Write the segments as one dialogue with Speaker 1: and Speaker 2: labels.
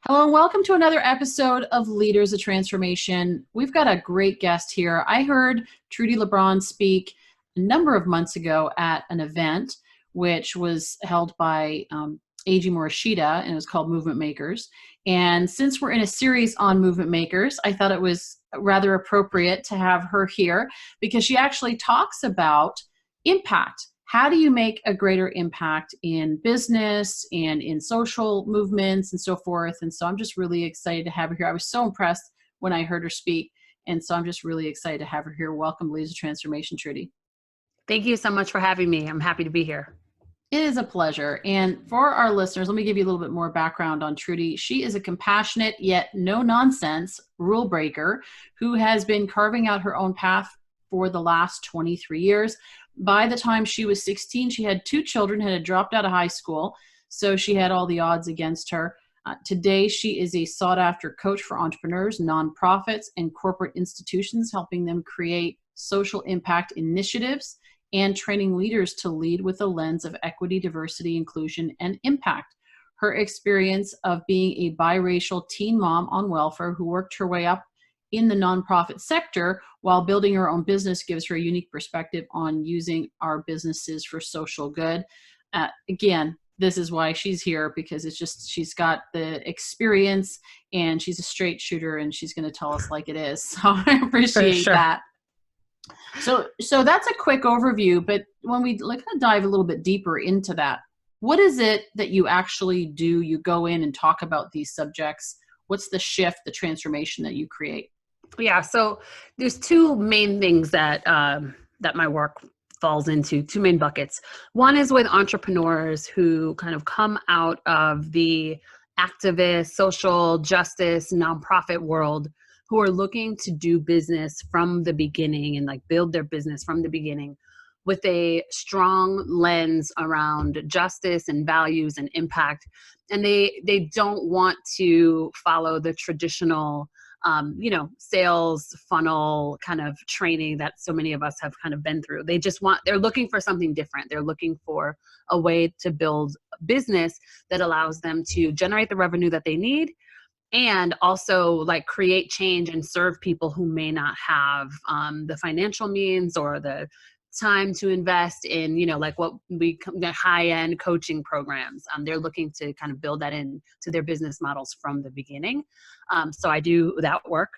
Speaker 1: Hello and welcome to another episode of Leaders of Transformation. We've got a great guest here. I heard Trudi Lebron speak a number of months ago at an event which was held by Eiji Morishita, and it was called Movement Makers. And since we're in a series on movement makers, I thought it was rather appropriate to have her here because she actually talks about impact. How do you make a greater impact in business and in social movements and so forth? And so I'm just really excited to have her here. I was so impressed when I heard her speak. And so I'm just really excited to have her here. Welcome, Leaders of Transformation, Trudi.
Speaker 2: Thank you so much for having me. I'm happy to be here.
Speaker 1: It is a pleasure. And for our listeners, let me give you a little bit more background on Trudi. She is a compassionate yet no-nonsense rule breaker who has been carving out her own path for the last 23 years. By the time she was 16, she had 2 children, had dropped out of high school, so she had all the odds against her. Today, she is a sought-after coach for entrepreneurs, nonprofits, and corporate institutions, helping them create social impact initiatives and training leaders to lead with a lens of equity, diversity, inclusion, and impact. Her experience of being a biracial teen mom on welfare who worked her way up in the nonprofit sector while building her own business gives her a unique perspective on using our businesses for social good. Again, this is why she's here, because it's just, she's got the experience and she's a straight shooter and she's going to tell us like it is. So I appreciate that. So that's a quick overview, but when we dive a little bit deeper into that, what is it that you actually do? You go in and talk about these subjects. What's the shift, the transformation that you create?
Speaker 2: Yeah, so there's 2 main things that that my work falls into, 2 main buckets. One is with entrepreneurs who kind of come out of the activist, social justice, nonprofit world, who are looking to do business from the beginning and build their business from the beginning with a strong lens around justice and values and impact. And they don't want to follow the traditional sales funnel kind of training that so many of us have kind of been through. They're looking for something different. They're looking for a way to build a business that allows them to generate the revenue that they need and also create change and serve people who may not have the financial means or the time to invest in, what we the high-end coaching programs. They're looking to kind of build that into their business models from the beginning. So I do that work.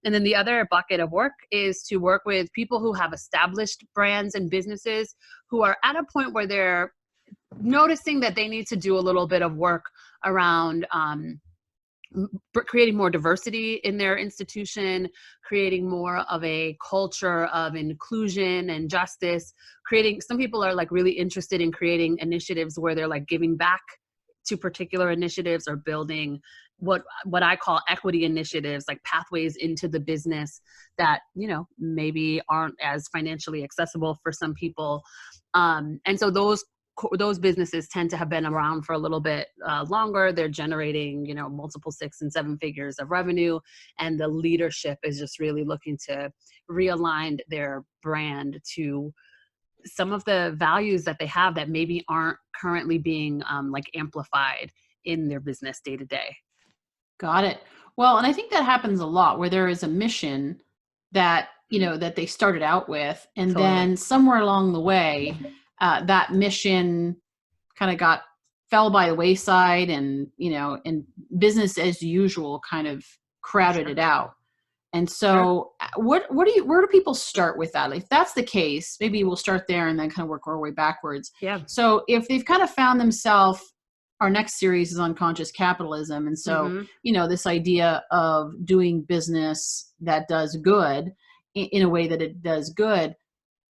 Speaker 2: And then the other bucket of work is to work with people who have established brands and businesses who are at a point where they're noticing that they need to do a little bit of work around creating more diversity in their institution, creating more of a culture of inclusion and justice, some people are really interested in creating initiatives where they're giving back to particular initiatives or building what I call equity initiatives, pathways into the business that, maybe aren't as financially accessible for some people. And so those businesses tend to have been around for a little bit longer. They're generating, multiple 6 and 7 figures of revenue. And the leadership is just really looking to realign their brand to some of the values that they have that maybe aren't currently being amplified in their business day to day.
Speaker 1: Got it. Well, and I think that happens a lot where there is a mission that, that they started out with, and then somewhere along the way, that mission kind of fell by the wayside, and and business as usual kind of crowded it out. And so where do people start with that? If that's the case, maybe we'll start there and then kind of work our way backwards.
Speaker 2: Yeah.
Speaker 1: So if they've kind of found themselves, our next series is on conscious capitalism. And so, this idea of doing business that does good in a way that it does good,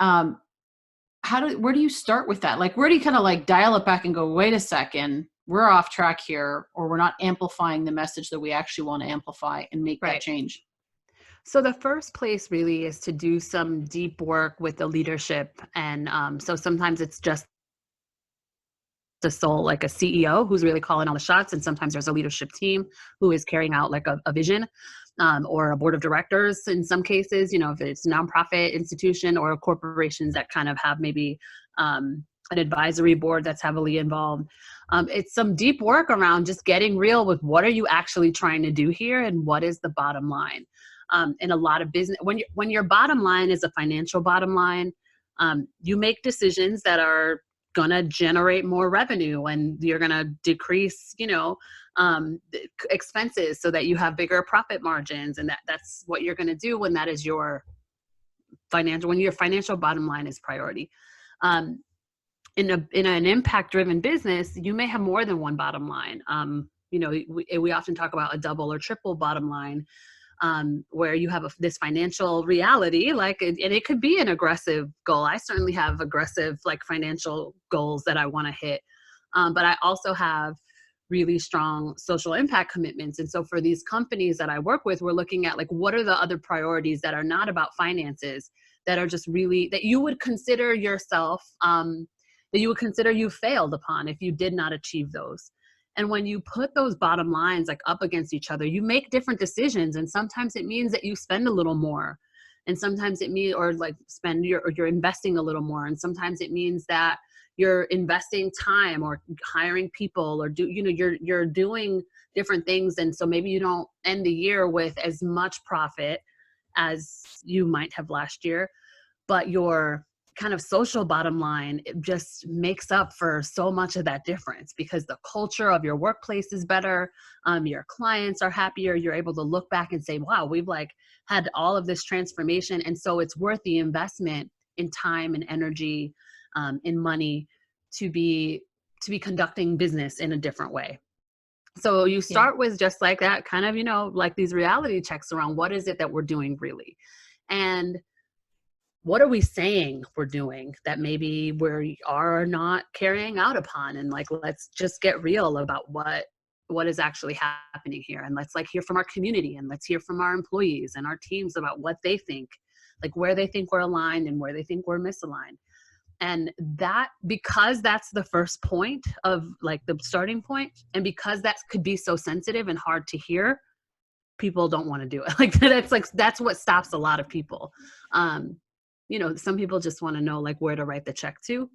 Speaker 1: where do you start with that? Where do you kind of dial it back and go, wait a second, we're off track here, or we're not amplifying the message that we actually want to amplify and make that change?
Speaker 2: So the first place really is to do some deep work with the leadership. And so sometimes it's just the soul, like a CEO who's really calling all the shots. And sometimes there's a leadership team who is carrying out a vision. Or a board of directors in some cases, if it's a nonprofit institution or corporations that kind of have maybe an advisory board that's heavily involved. It's some deep work around just getting real with what are you actually trying to do here and what is the bottom line. In a lot of business, when your bottom line is a financial bottom line, you make decisions that are going to generate more revenue, and you're going to decrease, expenses so that you have bigger profit margins. And that's what you're going to do when that is your when your financial bottom line is priority. In an impact driven business, you may have more than one bottom line. We often talk about a double or triple bottom line, where you have this financial reality, and it could be an aggressive goal. I certainly have aggressive financial goals that I want to hit. But I also have really strong social impact commitments. And so for these companies that I work with, we're looking at what are the other priorities that are not about finances, that are just really, that you would consider yourself, that you would consider you failed upon if you did not achieve those. And when you put those bottom lines up against each other, you make different decisions. And sometimes it means that you spend a little more. And sometimes it means, or you're investing a little more. And sometimes it means that you're investing time or hiring people, or you're doing different things. And so maybe you don't end the year with as much profit as you might have last year, but your kind of social bottom line, it just makes up for so much of that difference, because the culture of your workplace is better. Your clients are happier. You're able to look back and say, wow, we've had all of this transformation. And so it's worth the investment in time and energy, in money, to be conducting business in a different way. So you start with just that kind of, these reality checks around what is it that we're doing really? And what are we saying we're doing that maybe we are not carrying out upon? And let's just get real about what is actually happening here. And let's hear from our community, and let's hear from our employees and our teams about what they think, where they think we're aligned and where they think we're misaligned. And that, because that's the first point of the starting point, and because that could be so sensitive and hard to hear, people don't want to do it. That's what stops a lot of people. Some people just want to know where to write the check to,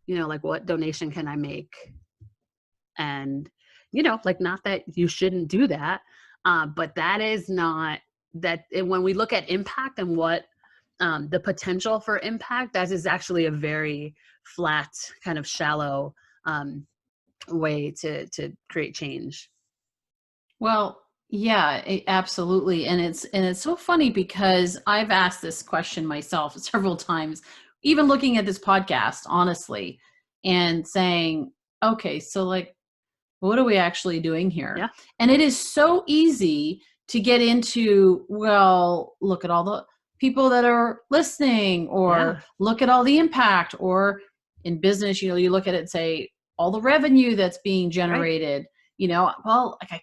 Speaker 2: what donation can I make? And, not that you shouldn't do that. But that is not that. And when we look at impact and what the potential for impact, that is actually a very flat, kind of shallow way to create change.
Speaker 1: Well, yeah, absolutely. And it's so funny because I've asked this question myself several times, even looking at this podcast, honestly, and saying, okay, so what are we actually doing here?
Speaker 2: Yeah.
Speaker 1: And it is so easy to get into, well, look at all the people that are listening, or look at all the impact, or in business, you look at it and say, all the revenue that's being generated. Right. Well, I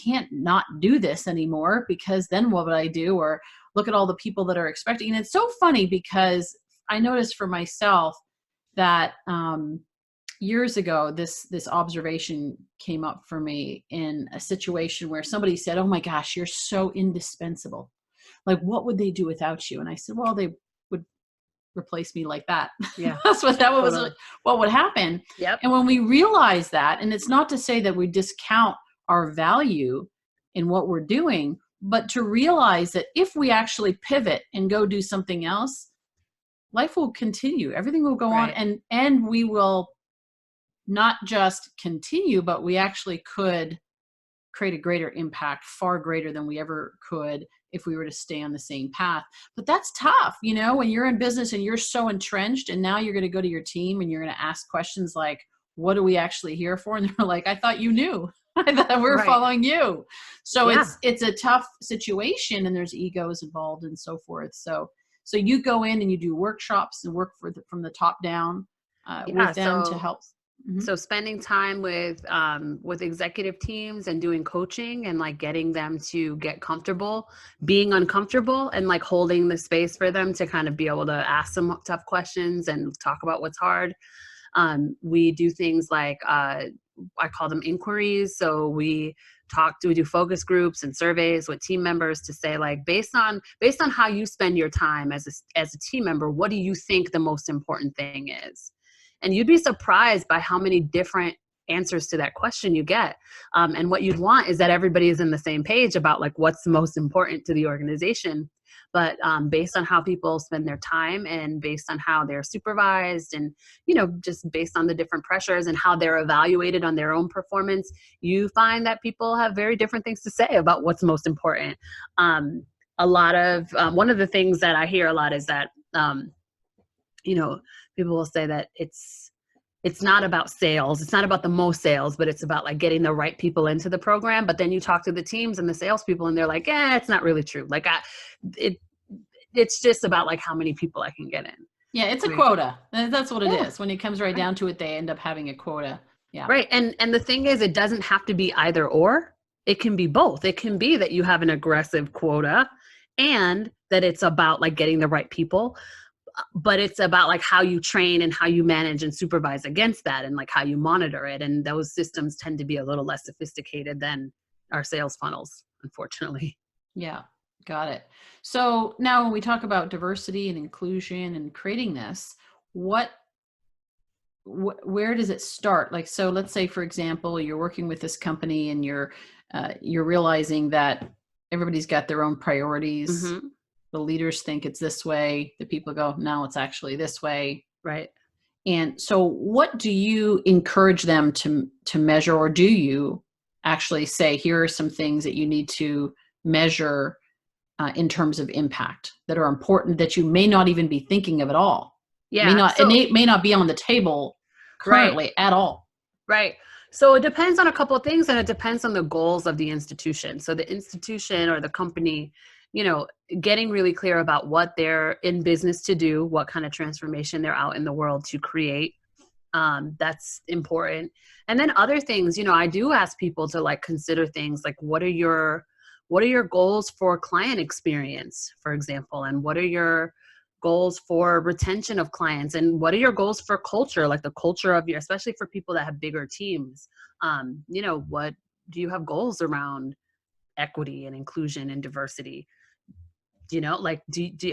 Speaker 1: can't not do this anymore, because then what would I do? Or look at all the people that are expecting. And it's so funny because I noticed for myself that years ago, this observation came up for me in a situation where somebody said, oh my gosh, you're so indispensable. What would they do without you? And I said, well, they would replace me like that.
Speaker 2: Yeah.
Speaker 1: What would happen.
Speaker 2: Yep.
Speaker 1: And when we realize that, and it's not to say that we discount our value in what we're doing, but to realize that if we actually pivot and go do something else, life will continue. Everything will go on, and we will not just continue, but we actually could create a greater impact, far greater than we ever could if we were to stay on the same path. But that's tough, when you're in business and you're so entrenched, and now you're going to go to your team and you're going to ask questions like, what are we actually here for? And they're like, I thought you knew. I thought we were following you. So it's a tough situation, and there's egos involved and so forth. So you go in and you do workshops and work from the top down with them to help. Mm-hmm.
Speaker 2: So spending time with executive teams and doing coaching and getting them to get comfortable being uncomfortable, and holding the space for them to kind of be able to ask some tough questions and talk about what's hard. We do things I call them inquiries. So we do focus groups and surveys with team members to say, based on how you spend your time as a team member, what do you think the most important thing is? And you'd be surprised by how many different answers to that question you get. And what you'd want is that everybody is in the same page about like what's most important to the organization. But based on how people spend their time and based on how they're supervised and, just based on the different pressures and how they're evaluated on their own performance, you find that people have very different things to say about what's most important. A lot of, one of the things that I hear a lot is that, people will say that it's not about sales. It's not about the most sales, but it's about like getting the right people into the program. But then you talk to the teams and the salespeople and they're like, it's not really true. Like it's just about like how many people I can get in.
Speaker 1: Yeah. It's a quota. That's what it is. When it comes right
Speaker 2: Right.
Speaker 1: down to it, they end up having a quota. Yeah.
Speaker 2: Right. And the thing is, it doesn't have to be either or. It can be both. It can be that you have an aggressive quota and that it's about like getting the right people. But it's about like how you train and how you manage and supervise against that and like how you monitor it. And those systems tend to be a little less sophisticated than our sales funnels, unfortunately.
Speaker 1: Yeah. Got it. So now when we talk about diversity and inclusion and creating this, where does it start? Like, so let's say, for example, you're working with this company and you're realizing that everybody's got their own priorities.
Speaker 2: Mm-hmm.
Speaker 1: The leaders think it's this way. The people go, no, it's actually this way.
Speaker 2: Right.
Speaker 1: And so what do you encourage them to measure, or do you actually say, here are some things that you need to measure in terms of impact that are important that you may not even be thinking of at all?
Speaker 2: Yeah.
Speaker 1: It may not be on the table currently at all.
Speaker 2: Right. So it depends on a couple of things, and it depends on the goals of the institution. So the institution or the company, getting really clear about what they're in business to do, what kind of transformation they're out in the world to create. That's important. And then other things, I do ask people to like consider things like what are your goals for client experience, for example, and what are your goals for retention of clients, and what are your goals for culture, like the culture of your, especially for people that have bigger teams. What do you have goals around equity and inclusion and diversity? Like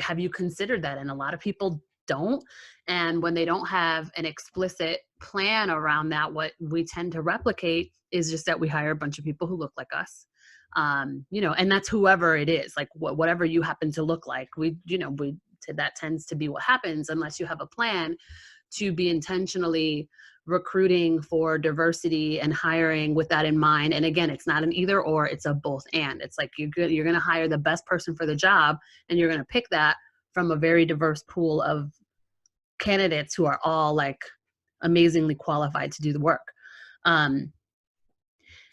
Speaker 2: have you considered that? And a lot of people don't. And when they don't have an explicit plan around that, what we tend to replicate is just that we hire a bunch of people who look like us. And that's whoever it is, like whatever you happen to look like. That tends to be what happens unless you have a plan to be intentionally recruiting for diversity and hiring with that in mind. And again, it's not an either or, it's a both and. It's like you're going to hire the best person for the job, and you're going to pick that from a very diverse pool of candidates who are all like amazingly qualified to do the work.
Speaker 1: That's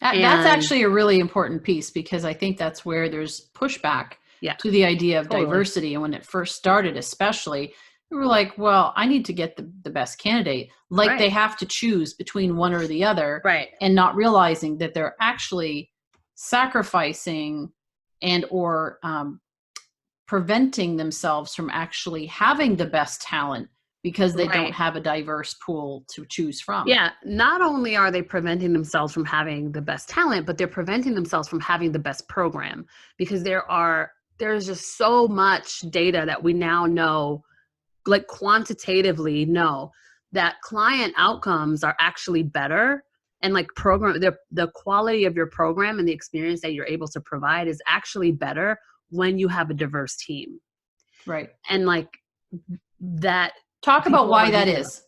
Speaker 1: actually a really important piece, because I think that's where there's pushback to the idea of diversity. And when it first started, especially, we were like, well, I need to get the best candidate. Like they have to choose between one or the other, and not realizing that they're actually sacrificing and or preventing themselves from actually having the best talent because they don't have a diverse pool to choose from.
Speaker 2: Yeah. Not only are they preventing themselves from having the best talent, but they're preventing themselves from having the best program, because there's just so much data that we now know, like quantitatively know, that client outcomes are actually better, and like the quality of your program and the experience that you're able to provide is actually better when you have a diverse team.
Speaker 1: Right.
Speaker 2: And like that.
Speaker 1: Talk about why that is.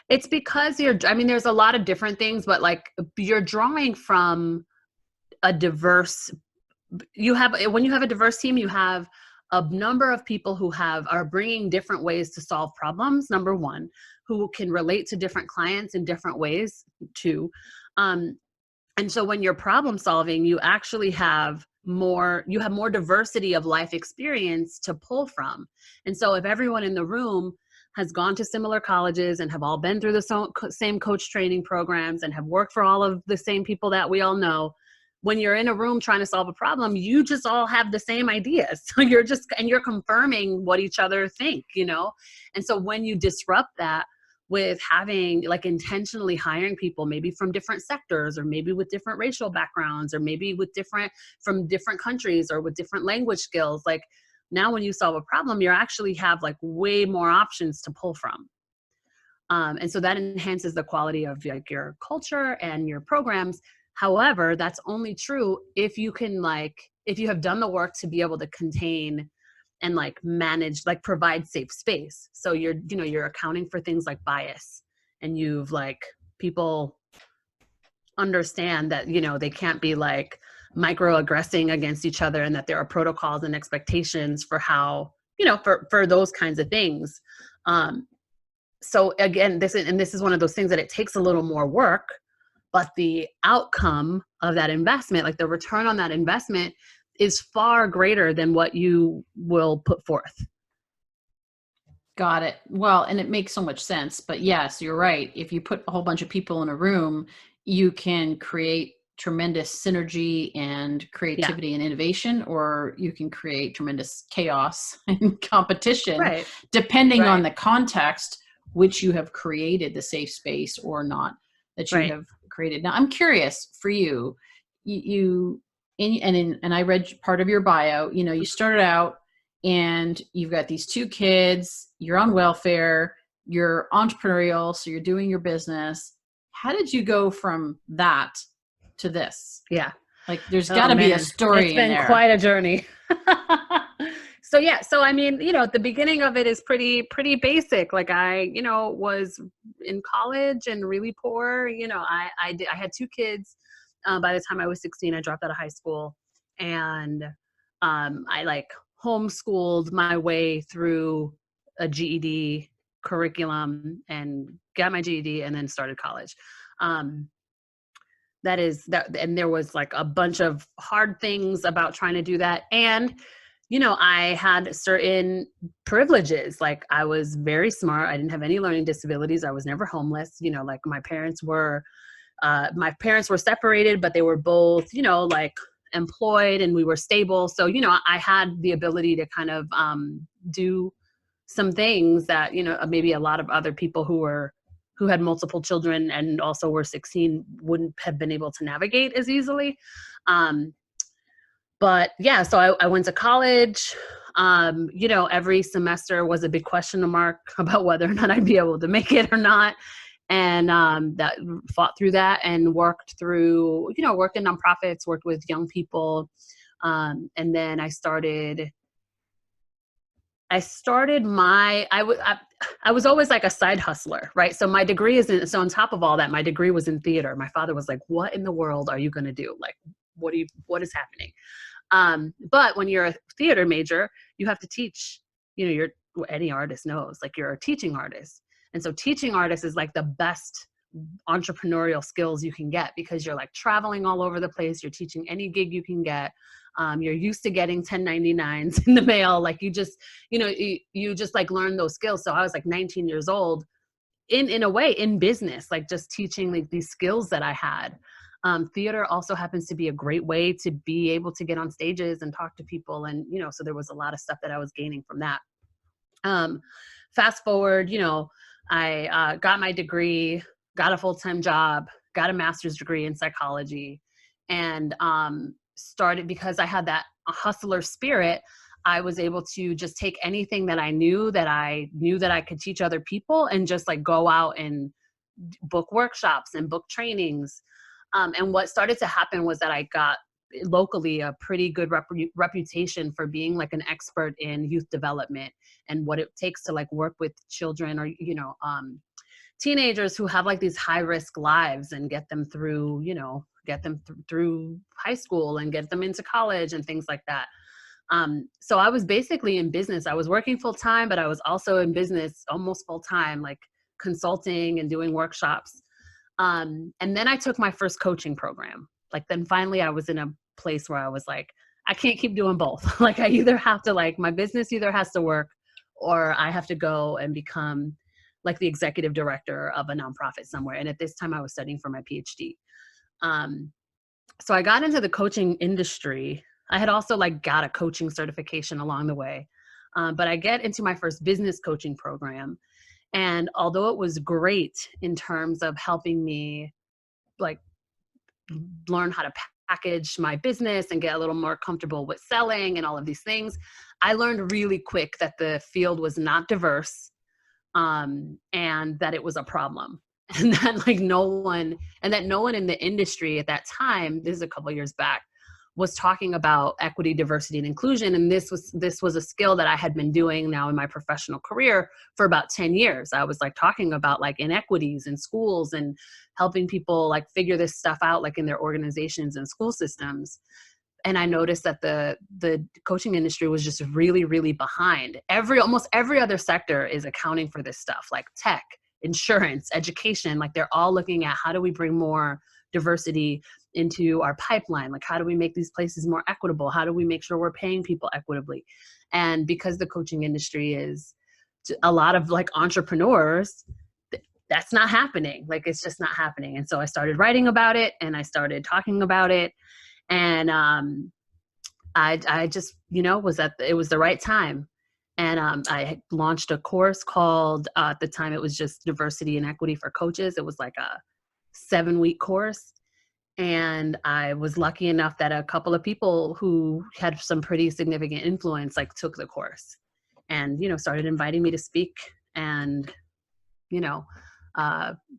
Speaker 2: It's because there's a lot of different things, but like you're drawing from a diverse, when you have a diverse team, you have a number of people who are bringing different ways to solve problems, number one, who can relate to different clients in different ways too. And so when you're problem solving, you actually have more diversity of life experience to pull from. And so if everyone in the room has gone to similar colleges and have all been through the same coach training programs and have worked for all of the same people that we all know, when you're in a room trying to solve a problem, you just all have the same ideas. So you're confirming what each other think, And so when you disrupt that with having like intentionally hiring people, maybe from different sectors, or maybe with different racial backgrounds, or maybe from different countries, or with different language skills, like now when you solve a problem, you actually have like way more options to pull from. And so that enhances the quality of like your culture and your programs. However, that's only true if you can if you have done the work to be able to contain and like manage, like provide safe space. So you're accounting for things like bias, and you've like people understand that, they can't be like microaggressing against each other, and that there are protocols and expectations for how, for those kinds of things. So again, this is one of those things that it takes a little more work, but the outcome of that investment, like the return on that investment, is far greater than what you will put forth.
Speaker 1: Got it. Well, and it makes so much sense. But yes, you're right. If you put a whole bunch of people in a room, you can create tremendous synergy and
Speaker 2: Yeah.
Speaker 1: creativity and innovation, or you can create tremendous chaos and competition,
Speaker 2: Right.
Speaker 1: depending on
Speaker 2: Right.
Speaker 1: the context which you have created the safe space or not that you
Speaker 2: Right.
Speaker 1: have created. Now, I'm curious for you, and I read part of your bio, you started out and you've got these two kids, you're on welfare, you're entrepreneurial, so you're doing your business. How did you go from that to this?
Speaker 2: Yeah.
Speaker 1: Like, there's got
Speaker 2: Oh
Speaker 1: to be a
Speaker 2: man, it's
Speaker 1: story in
Speaker 2: been
Speaker 1: there.
Speaker 2: quite a journey. So yeah, so I mean, the beginning of it is pretty basic. Like I, was in college and really poor. I had two kids. By the time I was 16, I dropped out of high school, and I like homeschooled my way through a GED curriculum and got my GED, and then started college. And there was like a bunch of hard things about trying to do that. And I had certain privileges. Like I was very smart. I didn't have any learning disabilities. I was never homeless. Like my parents were separated, but they were both, like employed, and we were stable. So, I had the ability to kind of do some things that, maybe a lot of other people who had multiple children and also were 16 wouldn't have been able to navigate as easily. But yeah, so I went to college. Every semester was a big question mark about whether or not I'd be able to make it or not. And that fought through that and worked through, worked in nonprofits, worked with young people. And then I was always like a side hustler, right? So my degree so on top of all that, my degree was in theater. My father was like, what in the world are you going to do? Like, what is happening? But when you're a theater major, you have to teach, any artist knows, like you're a teaching artist. And so teaching artists is like the best entrepreneurial skills you can get, because you're like traveling all over the place. You're teaching any gig you can get. You're used to getting 1099s in the mail. Like you just like learn those skills. So I was like 19 years old in a way in business, like just teaching like these skills that I had. Theater also happens to be a great way to be able to get on stages and talk to people. And, so there was a lot of stuff that I was gaining from that. Fast forward, I got my degree, got a full-time job, got a master's degree in psychology, and started, because I had that hustler spirit, I was able to just take anything that I knew that I could teach other people, and just like go out and book workshops and book trainings. And what started to happen was that I got locally a pretty good reputation for being like an expert in youth development and what it takes to like work with children or, teenagers who have like these high risk lives, and get them through, through high school and get them into college and things like that. So I was basically in business. I was working full time, but I was also in business almost full time, like consulting and doing workshops. And then I took my first coaching program. Like then finally I was in a place where I was like, I can't keep doing both. Like I either have to, like my business either has to work, or I have to go and become like the executive director of a nonprofit somewhere. And at this time I was studying for my PhD. So I got into the coaching industry. I had also like got a coaching certification along the way. But I get into my first business coaching program. And although it was great in terms of helping me like learn how to package my business and get a little more comfortable with selling and all of these things, I learned really quick that the field was not diverse. and that it was a problem. And that like no one in the industry at that time, this is a couple of years back, was talking about equity, diversity, and inclusion. And this was a skill that I had been doing now in my professional career for about 10 years. I was like talking about like inequities in schools and helping people like figure this stuff out, like in their organizations and school systems. And I noticed that the coaching industry was just really, really behind. Almost every other sector is accounting for this stuff, like tech, insurance, education. Like they're all looking at how do we bring more diversity into our pipeline? Like how do we make these places more equitable? How do we make sure we're paying people equitably? And because the coaching industry is a lot of like entrepreneurs, that's not happening. Like it's just not happening. And so I started writing about it and I started talking about it. And I just, it was the right time. And I launched a course called, at the time it was just Diversity and Equity for Coaches. It was like a 7-week course. And I was lucky enough that a couple of people who had some pretty significant influence, like took the course and, started inviting me to speak and,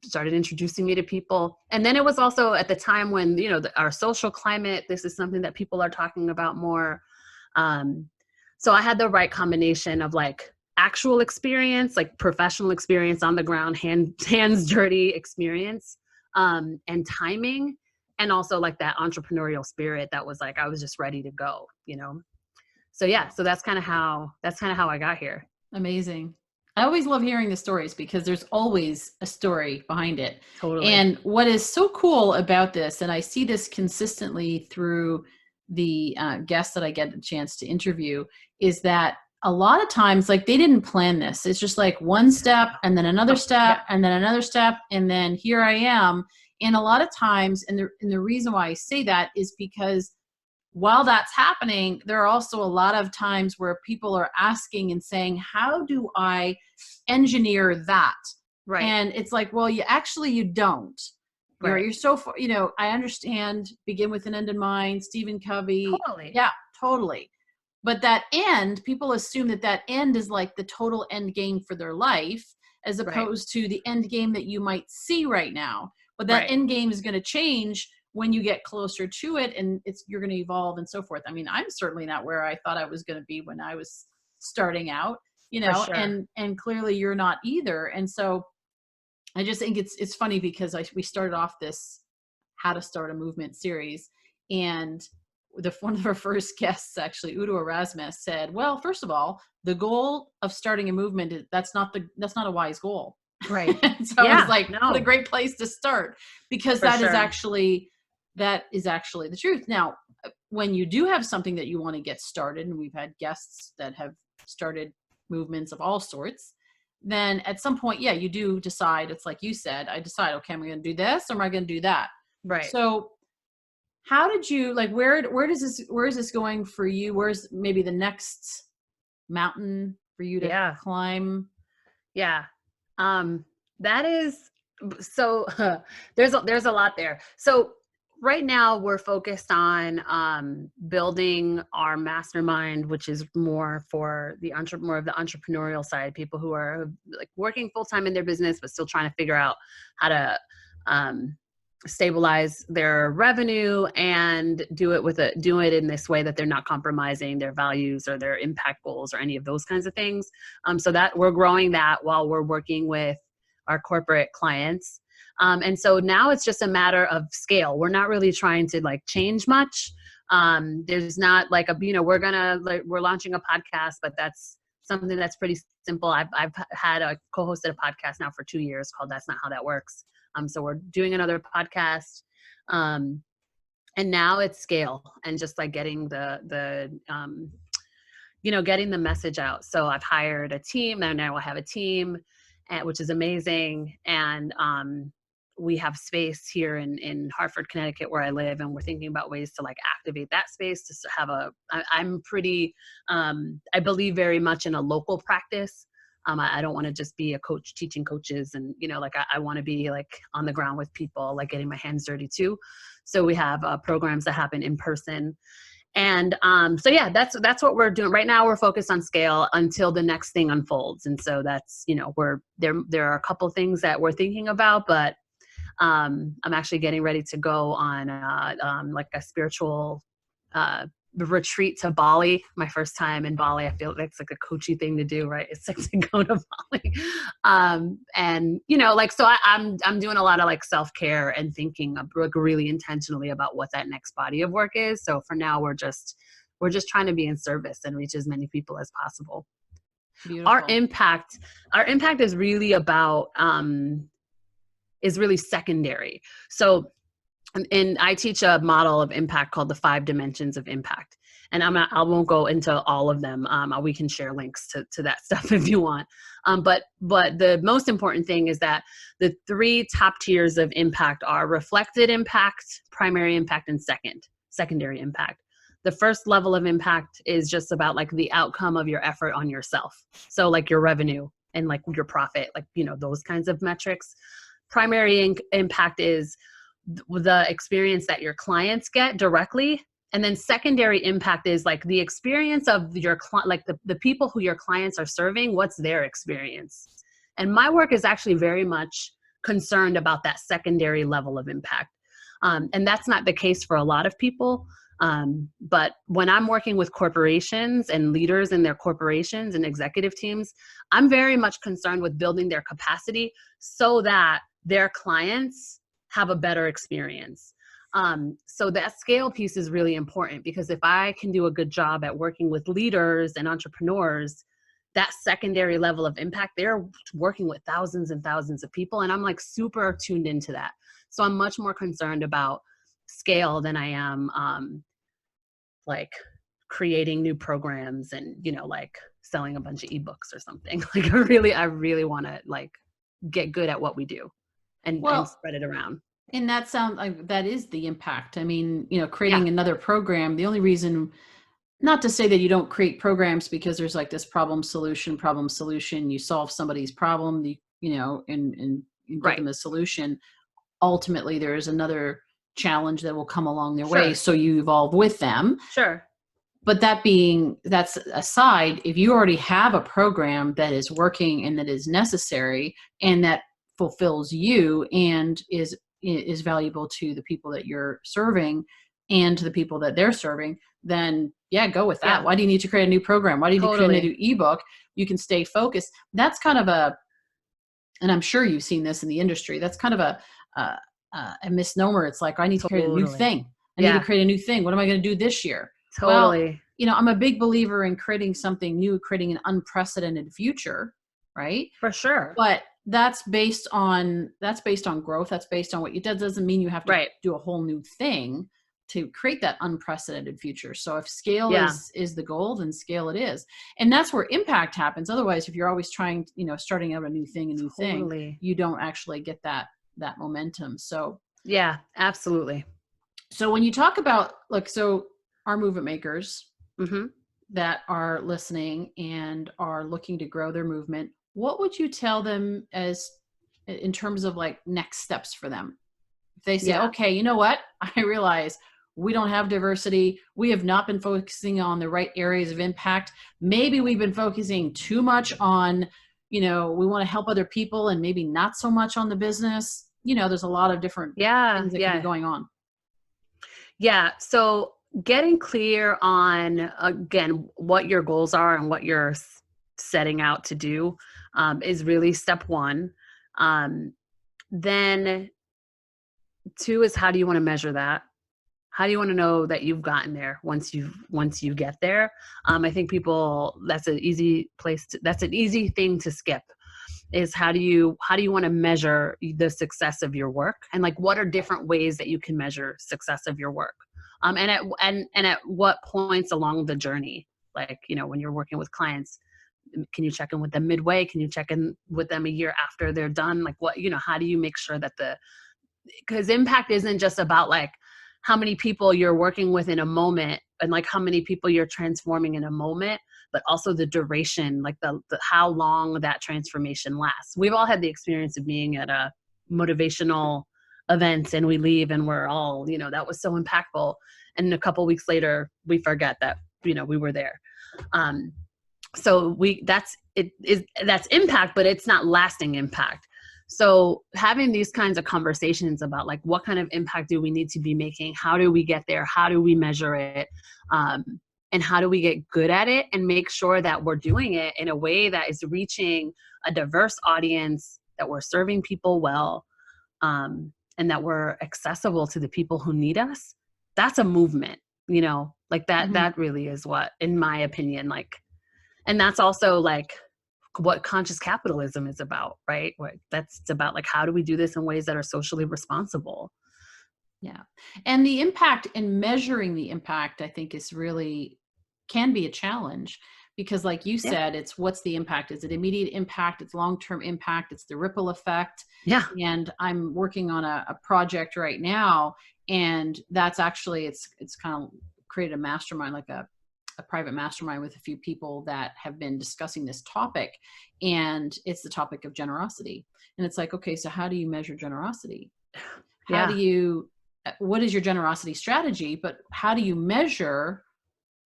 Speaker 2: started introducing me to people. And then it was also at the time when, our social climate, this is something that people are talking about more. So I had the right combination of like actual experience, like professional experience on the ground, hands dirty experience, and timing. And also like that entrepreneurial spirit that was like, I was just ready to go, So yeah, so that's kind of how I got here.
Speaker 1: Amazing. I always love hearing the stories because there's always a story behind it.
Speaker 2: Totally.
Speaker 1: And what is so cool about this, and I see this consistently through the guests that I get a chance to interview, is that a lot of times, like they didn't plan this. It's just like one step and then another step and then another step. And then here I am. And a lot of times, and the reason why I say that is because while that's happening, there are also a lot of times where people are asking and saying, how do I engineer that?
Speaker 2: Right.
Speaker 1: And it's like, well, you don't.
Speaker 2: Right.
Speaker 1: You're so far, I understand begin with an end in mind, Stephen Covey.
Speaker 2: Totally.
Speaker 1: Yeah, totally. But that end, people assume that end is like the total end game for their life, as opposed to the end game that you might see right now. But that end game is going to change when you get closer to it, and you're going to evolve and so forth. I mean, I'm certainly not where I thought I was going to be when I was starting out,
Speaker 2: sure.
Speaker 1: and clearly you're not either. And so I just think it's funny because we started off this How to Start a Movement series, and one of our first guests, actually, Udo Erasmus, said, well, first of all, the goal of starting a movement, that's not a wise goal.
Speaker 2: Right.
Speaker 1: So I was like, what a great place to start, because that is actually the truth. Now, when you do have something that you want to get started, and we've had guests that have started movements of all sorts, then at some point, you do decide. It's like you said, I decide, okay, am I going to do this or am I going to do that?
Speaker 2: Right.
Speaker 1: So how did you, like, where is this going for you? Where's maybe the next mountain for you to climb?
Speaker 2: Yeah. That is, so there's a lot there. So right now we're focused on building our mastermind, which is more for more of the entrepreneurial side, people who are like working full-time in their business, but still trying to figure out how to stabilize their revenue and do it in this way that they're not compromising their values or their impact goals or any of those kinds of things. So that we're growing that while we're working with our corporate clients. And so now it's just a matter of scale. We're not really trying to like change much. There's not like we're launching a podcast, but that's something that's pretty simple. I've had co-hosted a podcast now for 2 years called That's Not How That Works. So we're doing another podcast, and now it's scale and just like getting the getting the message out. So I've hired a team, and now I have a team, which is amazing. And we have space here in Hartford, Connecticut, where I live, and we're thinking about ways to like activate that space to have I'm pretty, I believe very much in a local practice. I don't want to just be a coach teaching coaches, and I want to be like on the ground with people, like getting my hands dirty too. So we have programs that happen in person, And so yeah, that's what we're doing right now. We're focused on scale until the next thing unfolds. And so that's, we're there are a couple things that we're thinking about, but I'm actually getting ready to go on like a spiritual retreat to Bali. My first time in Bali. I feel that's like a coachy thing to do, right? It's like to go to Bali. And like, so I'm doing a lot of like self-care and thinking like really intentionally about what that next body of work is. So for now, we're just trying to be in service and reach as many people as possible.
Speaker 1: Beautiful.
Speaker 2: Our impact is really about, is really secondary. So, and I teach a model of impact called the 5 dimensions of impact. And I won't go into all of them. We can share links to that stuff if you want. But the most important thing is that the 3 top tiers of impact are reflected impact, primary impact, and secondary impact. The first level of impact is just about like the outcome of your effort on yourself. So like your revenue and like your profit, like, those kinds of metrics. Primary impact is the experience that your clients get directly. And then secondary impact is like the experience of your like the people who your clients are serving, what's their experience. And my work is actually very much concerned about that secondary level of impact. And that's not the case for a lot of people. But when I'm working with corporations and leaders in their corporations and executive teams, I'm very much concerned with building their capacity so that their clients have a better experience. So that scale piece is really important, because if I can do a good job at working with leaders and entrepreneurs, that secondary level of impact, they're working with thousands and thousands of people. And I'm like super tuned into that. So I'm much more concerned about scale than I am like creating new programs and, like selling a bunch of ebooks or something. Like I really want to like get good at what we do and spread it around.
Speaker 1: And that sounds like that is the impact. I mean, creating another program, the only reason, not to say that you don't create programs because there's like this problem solution, you solve somebody's problem, and you give them a solution. Ultimately, there is another challenge that will come along their way. So you evolve with them.
Speaker 2: Sure.
Speaker 1: But that's aside, if you already have a program that is working and that is necessary and that fulfills you and is valuable to the people that you're serving and to the people that they're serving, then go with that. Why do you need to create a new program? Why do you need to create a new ebook? You can stay focused. That's kind of and I'm sure you've seen this in the industry, that's kind of a misnomer. It's like, I need to create a new thing. I need to create a new thing. What am I going to do this year?
Speaker 2: Totally.
Speaker 1: Well, I'm a big believer in creating something new, creating an unprecedented future, right?
Speaker 2: For sure.
Speaker 1: But that's based on growth. That's based on what you do. That doesn't mean you have to do a whole new thing to create that unprecedented future. So if scale is the goal, then scale it is. And that's where impact happens. Otherwise, if you're always trying, starting out a new thing, you don't actually get that momentum. So
Speaker 2: yeah, absolutely.
Speaker 1: So when you talk about so our movement makers that are listening and are looking to grow their movement, what would you tell them as in terms of like next steps for them? If they say, okay, you know what? I realize we don't have diversity. We have not been focusing on the right areas of impact. Maybe we've been focusing too much on, we want to help other people and maybe not so much on the business. There's a lot of different things that can be going on.
Speaker 2: Yeah. So getting clear on, again, what your goals are and what you're setting out to do is really step 1. Then 2 is, how do you want to measure that? How do you want to know that you've gotten there once you get there? I think that's an easy thing to skip, is how do you want to measure the success of your work, and like what are different ways that you can measure success of your work, and at what points along the journey, like when you're working with clients, can you check in with them midway? Can you check in with them a year after they're done? Like what, how do you make sure that because impact isn't just about like how many people you're working with in a moment and like how many people you're transforming in a moment, but also the duration, like the how long that transformation lasts. We've all had the experience of being at a motivational events and we leave and we're all, that was so impactful. And a couple weeks later, we forget that, we were there. So that's impact, but it's not lasting impact. So having these kinds of conversations about like, what kind of impact do we need to be making? How do we get there? How do we measure it? And how do we get good at it and make sure that we're doing it in a way that is reaching a diverse audience, that we're serving people well, and that we're accessible to the people who need us. That's a movement, like that,
Speaker 1: Mm-hmm.
Speaker 2: that really is what, in my opinion, like, and that's also like what conscious capitalism is about, right? It's about like, how do we do this in ways that are socially responsible?
Speaker 1: Yeah. And the impact and measuring the impact, I think can be a challenge because like you
Speaker 2: Yeah.
Speaker 1: said, it's what's the impact? Is it immediate impact? It's long-term impact. It's the ripple effect.
Speaker 2: Yeah.
Speaker 1: And I'm working on a project right now, and that's actually, it's kind of created a mastermind, like a private mastermind with a few people that have been discussing this topic. And it's the topic of generosity. And it's like, okay, so how do you measure generosity? What is your generosity strategy? But how do you measure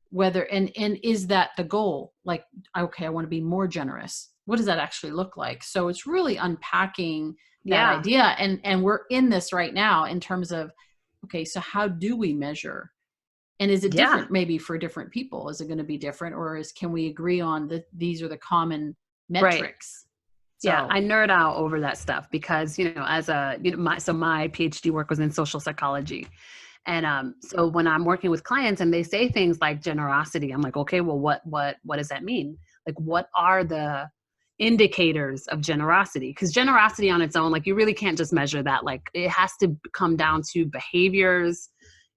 Speaker 1: whether, and is that the goal? Like, okay, I want to be more generous. What does that actually look like? So it's really unpacking that idea. And we're in this right now in terms of, okay, so how do we measure? And is it different maybe for different people? Is it going to be different, or can we agree on that these are the common metrics?
Speaker 2: Right. Yeah, I nerd out over that stuff because, as my PhD work was in social psychology. And so when I'm working with clients and they say things like generosity, I'm like, okay, well, what does that mean? Like, what are the indicators of generosity? Because generosity on its own, like, you really can't just measure that. Like, it has to come down to behaviors,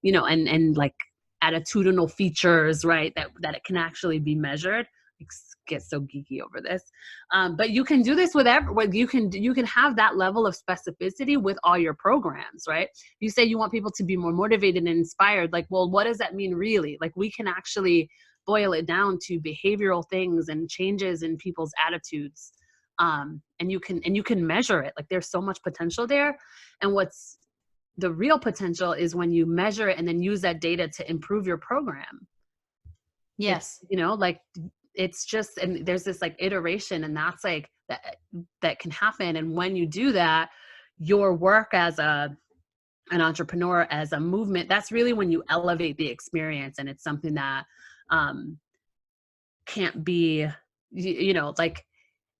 Speaker 2: and like attitudinal features, right? That it can actually be measured. Get so geeky over this, but you can do this with you can have that level of specificity with all your programs, right? You say you want people to be more motivated and inspired. Like, well, what does that mean really? Like, we can actually boil it down to behavioral things and changes in people's attitudes, and you can measure it. Like, there's so much potential there, and what's the real potential is when you measure it and then use that data to improve your program.
Speaker 1: Yes.
Speaker 2: Like, it's just, and there's this like iteration, and that's like that can happen. And when you do that, your work as an entrepreneur, as a movement, that's really when you elevate the experience. And it's something that can't be, like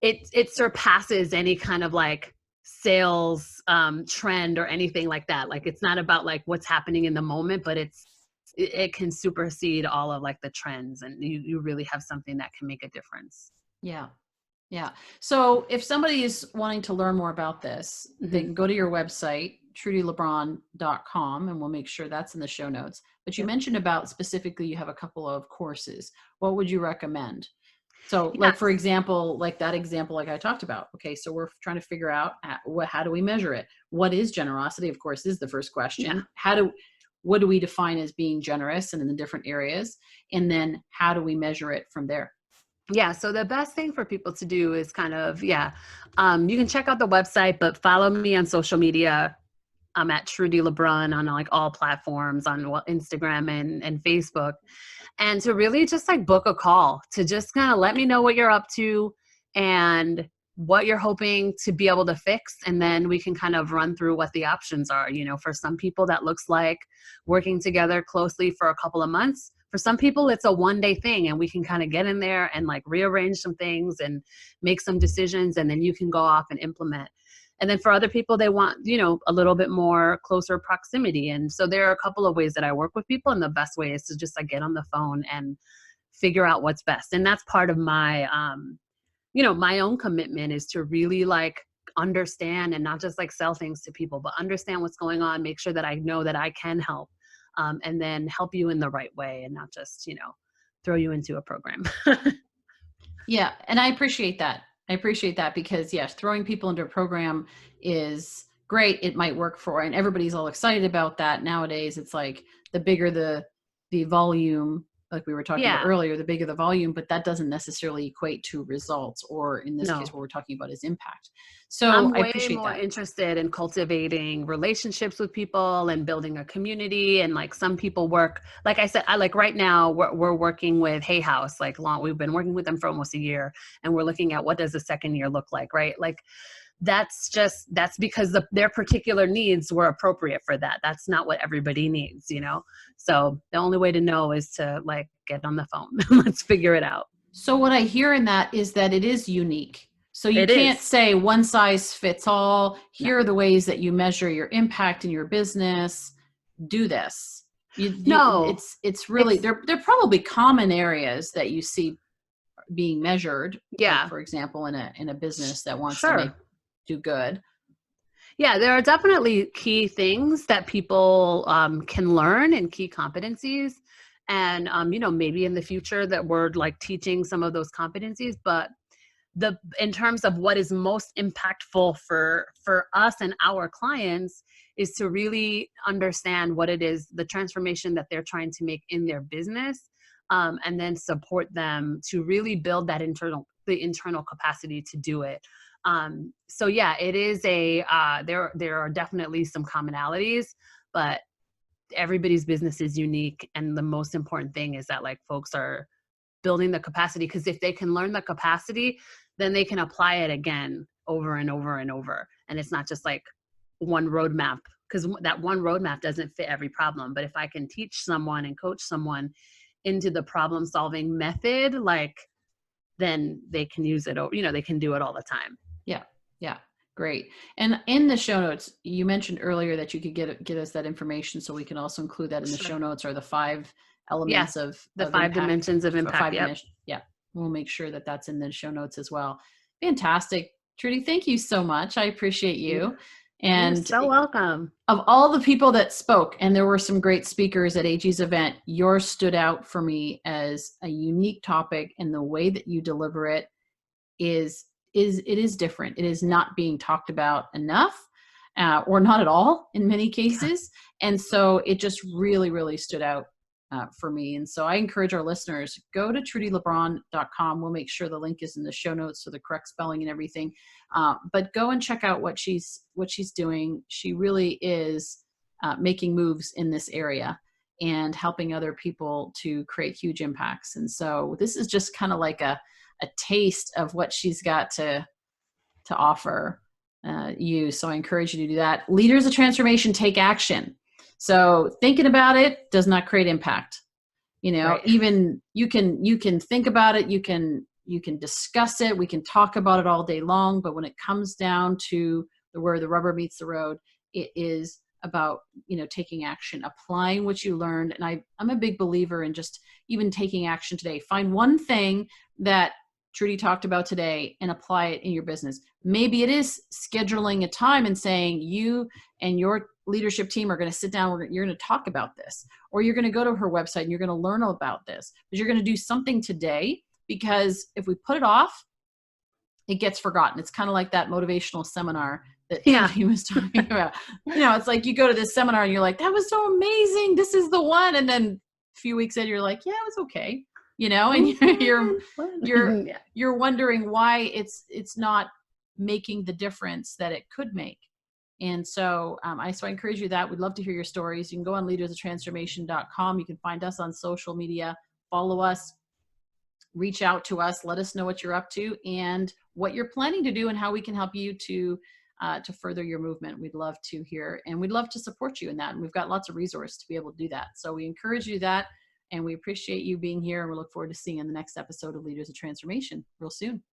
Speaker 2: it surpasses any kind of like sales trend or anything like that. Like, it's not about like what's happening in the moment, but it can supersede all of like the trends, and you really have something that can make a difference.
Speaker 1: Yeah. Yeah. So if somebody is wanting to learn more about this, they can go to your website, trudilebron.com, and we'll make sure that's in the show notes. But you mentioned about specifically, you have a couple of courses. What would you recommend? So like, for example, like that example, like I talked about, okay, so we're trying to figure out how do we measure it? What is generosity? Of course, is the first question. What do we define as being generous and in the different areas? And then how do we measure it from there?
Speaker 2: Yeah. So the best thing for people to do is kind of, you can check out the website, but follow me on social media. I'm at Trudi Lebron on like all platforms, on Instagram and Facebook. And to really just like book a call to just kind of let me know what you're up to and what you're hoping to be able to fix. And then we can kind of run through what the options are. For some people that looks like working together closely for a couple of months. For some people, it's a one-day thing, and we can kind of get in there and like rearrange some things and make some decisions, and then you can go off and implement. And then for other people, they want, a little bit more closer proximity. And so there are a couple of ways that I work with people. And the best way is to just like get on the phone and figure out what's best. And that's part of my, my own commitment is to really like understand and not just like sell things to people, but understand what's going on, make sure that I know that I can help, and then help you in the right way and not just, throw you into a program.
Speaker 1: Yeah. And I appreciate that. Because yes, throwing people into a program is great. It might work and everybody's all excited about that. Nowadays, it's like the bigger the volume, like we were talking about
Speaker 2: Yeah.
Speaker 1: earlier, the bigger the volume, but that doesn't necessarily equate to results, or in this case,
Speaker 2: No.
Speaker 1: what we're talking about is impact. So
Speaker 2: I'm
Speaker 1: I
Speaker 2: way
Speaker 1: appreciate
Speaker 2: more
Speaker 1: that.
Speaker 2: interested in cultivating relationships with people and building a community. And like some people work, like I said, I like right now we're working with Hay House, like we've been working with them for almost a year, and we're looking at what does the second year look like, right? Like that's because their particular needs were appropriate for that. That's not what everybody needs, you know? So the only way to know is to like get on the phone. Let's figure it out.
Speaker 1: So what I hear in that is that it is unique. So you
Speaker 2: It
Speaker 1: can't
Speaker 2: is.
Speaker 1: say one size fits all.
Speaker 2: No.
Speaker 1: Here are the ways that you measure your impact in your business. Do this.
Speaker 2: No.
Speaker 1: It's really,
Speaker 2: It's
Speaker 1: they're probably common areas that you see being measured. Like
Speaker 2: yeah.
Speaker 1: for example, in a business that wants to
Speaker 2: Sure.
Speaker 1: do good.
Speaker 2: Yeah, there are definitely key things that people can learn and key competencies. And, maybe in the future that we're like teaching some of those competencies, but in terms of what is most impactful for us and our clients is to really understand what it is, the transformation that they're trying to make in their business, and then support them to really build that the internal capacity to do it. So yeah, it is there are definitely some commonalities, but everybody's business is unique, and the most important thing is that like folks are building the capacity, because if they can learn the capacity, then they can apply it again over and over and over. And it's not just like one roadmap, because that one roadmap doesn't fit every problem. But if I can teach someone and coach someone into the problem solving method, like then they can use it, they can do it all the time.
Speaker 1: Yeah. Yeah. Great. And in the show notes, you mentioned earlier that you could get us that information, so we can also include that in the show
Speaker 2: Sure.
Speaker 1: notes, or the 5
Speaker 2: Yeah.
Speaker 1: elements
Speaker 2: The
Speaker 1: of
Speaker 2: 5
Speaker 1: impact,
Speaker 2: dimensions of
Speaker 1: for
Speaker 2: impact.
Speaker 1: 5
Speaker 2: Yep.
Speaker 1: dimensions. Yeah. We'll make sure that that's in the show notes as well. Fantastic. Trudy, thank you so much. I appreciate
Speaker 2: You-
Speaker 1: you.
Speaker 2: You're
Speaker 1: And
Speaker 2: so welcome.
Speaker 1: of all the people that spoke, and there were some great speakers at AG's event, yours stood out for me as a unique topic, and the way that you deliver it is different. It is not being talked about enough, or not at all in many cases. And so it just really, really stood out for me. And so I encourage our listeners, go to trudilebron.com. We'll make sure the link is in the show notes, so the correct spelling and everything. But go and check out what she's doing. She really is making moves in this area and helping other people to create huge impacts. And so this is just kind of like a taste of what she's got to offer you. So I encourage you to do that. Leaders of transformation take action. So thinking about it does not create impact.
Speaker 2: Right.
Speaker 1: Even you can think about it, you can discuss it, we can talk about it all day long, but when it comes down to where the rubber meets the road, it is about taking action, applying what you learned. And I'm a big believer in just even taking action today. Find one thing that Trudy talked about today and apply it in your business. Maybe it is scheduling a time and saying you and your leadership team are going to sit down, you're going to talk about this, or you're going to go to her website and you're going to learn about this, but you're going to do something today, because if we put it off, it gets forgotten. It's kind of like that motivational seminar that Trudy was talking about. It's like you go to this seminar and you're like, that was so amazing, this is the one. And then a few weeks in, you're like, yeah, it was okay. And you're wondering why it's not making the difference that it could make. And so I encourage you that. We'd love to hear your stories. You can go on leadersoftransformation.com. You can find us on social media, follow us, reach out to us, let us know what you're up to and what you're planning to do and how we can help you to further your movement. We'd love to hear, and we'd love to support you in that. And we've got lots of resources to be able to do that. So we encourage you that, and we appreciate you being here, and we look forward to seeing you in the next episode of Leaders of Transformation real soon.